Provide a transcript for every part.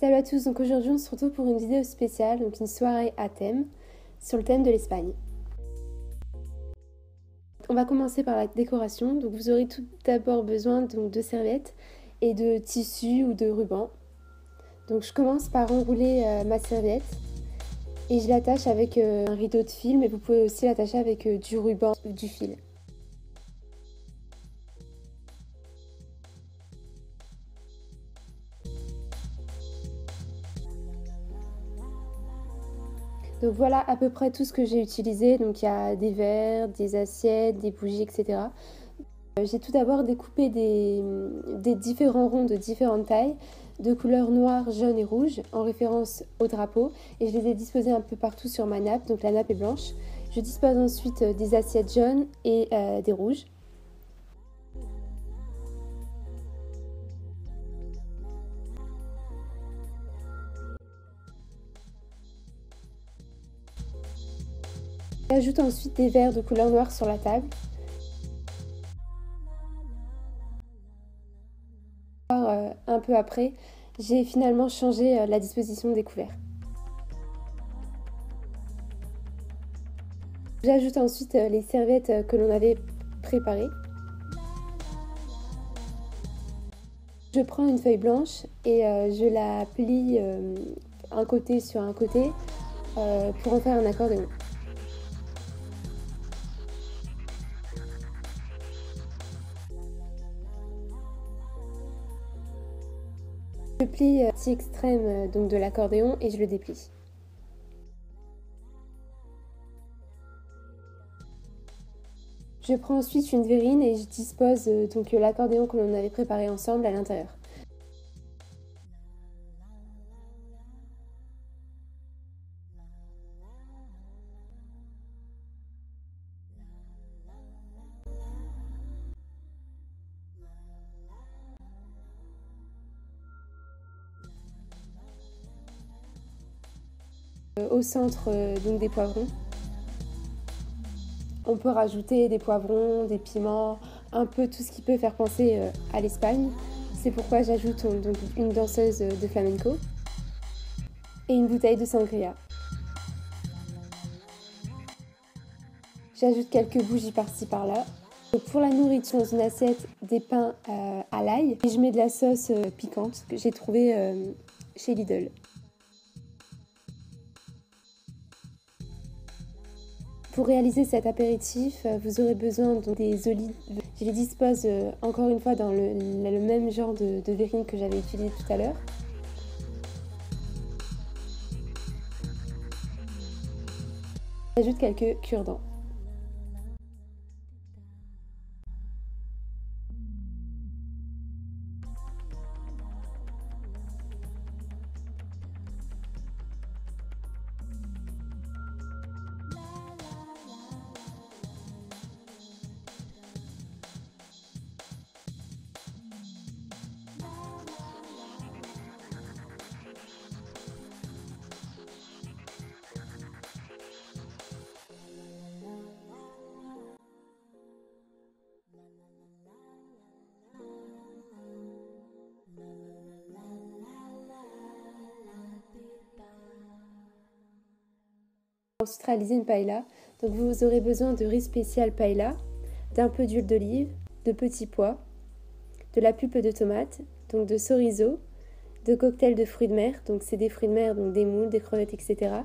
Salut à tous, donc aujourd'hui on se retrouve pour une vidéo spéciale, donc une soirée à thème, sur le thème de l'Espagne. On va commencer par la décoration, donc vous aurez tout d'abord besoin de serviettes et de tissus ou de rubans. Donc je commence par enrouler ma serviette et je l'attache avec un rideau de fil, mais vous pouvez aussi l'attacher avec du ruban ou du fil. Donc voilà à peu près tout ce que j'ai utilisé. Donc il y a des verres, des assiettes, des bougies, etc. J'ai tout d'abord découpé des différents ronds de différentes tailles, de couleurs noire, jaune et rouge, en référence au drapeau. Et je les ai disposés un peu partout sur ma nappe, donc la nappe est blanche. Je dispose ensuite des assiettes jaunes et des rouges. J'ajoute ensuite des verres de couleur noire sur la table. Un peu après, j'ai finalement changé la disposition des couverts. J'ajoute ensuite les serviettes que l'on avait préparées. Je prends une feuille blanche et je la plie un côté sur un côté pour en faire un accordéon. Je plie la partie extrême donc de l'accordéon et je le déplie. Je prends ensuite une verrine et je dispose donc l'accordéon que l'on avait préparé ensemble à l'intérieur. Au centre donc des poivrons. On peut rajouter des poivrons, des piments, un peu tout ce qui peut faire penser à l'Espagne. C'est pourquoi j'ajoute donc une danseuse de flamenco et une bouteille de sangria. J'ajoute quelques bougies par-ci par-là. Pour la nourriture, dans une assiette, des pains à l'ail et je mets de la sauce piquante que j'ai trouvée chez Lidl. Pour réaliser cet apéritif, vous aurez besoin des olives. Je les dispose encore une fois dans le même genre de verrine que j'avais utilisé tout à l'heure. J'ajoute quelques cure-dents. Ensuite réaliser une paella. Donc vous aurez besoin de riz spécial paella, d'un peu d'huile d'olive, de petits pois, de la pulpe de tomate, donc de chorizo, de cocktail de fruits de mer, donc c'est des fruits de mer, donc des moules, des crevettes, etc.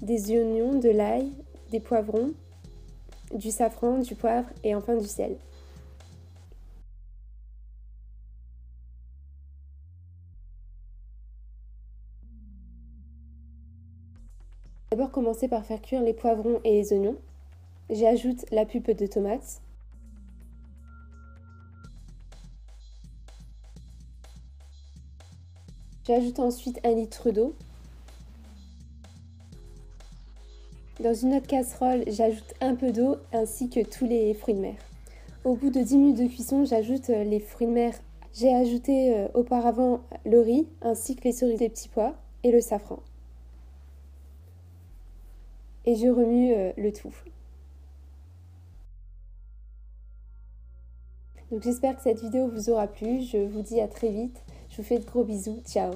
Des oignons, de l'ail, des poivrons, du safran, du poivre et enfin du sel. D'abord commencer par faire cuire les poivrons et les oignons. J'ajoute la pulpe de tomate. J'ajoute ensuite 1 litre d'eau. Dans une autre casserole, j'ajoute un peu d'eau ainsi que tous les fruits de mer. Au bout de 10 minutes de cuisson, j'ajoute les fruits de mer. J'ai ajouté auparavant le riz ainsi que les cerises, les petits pois et le safran. Et je remue le tout. Donc j'espère que cette vidéo vous aura plu. Je vous dis à très vite. Je vous fais de gros bisous. Ciao!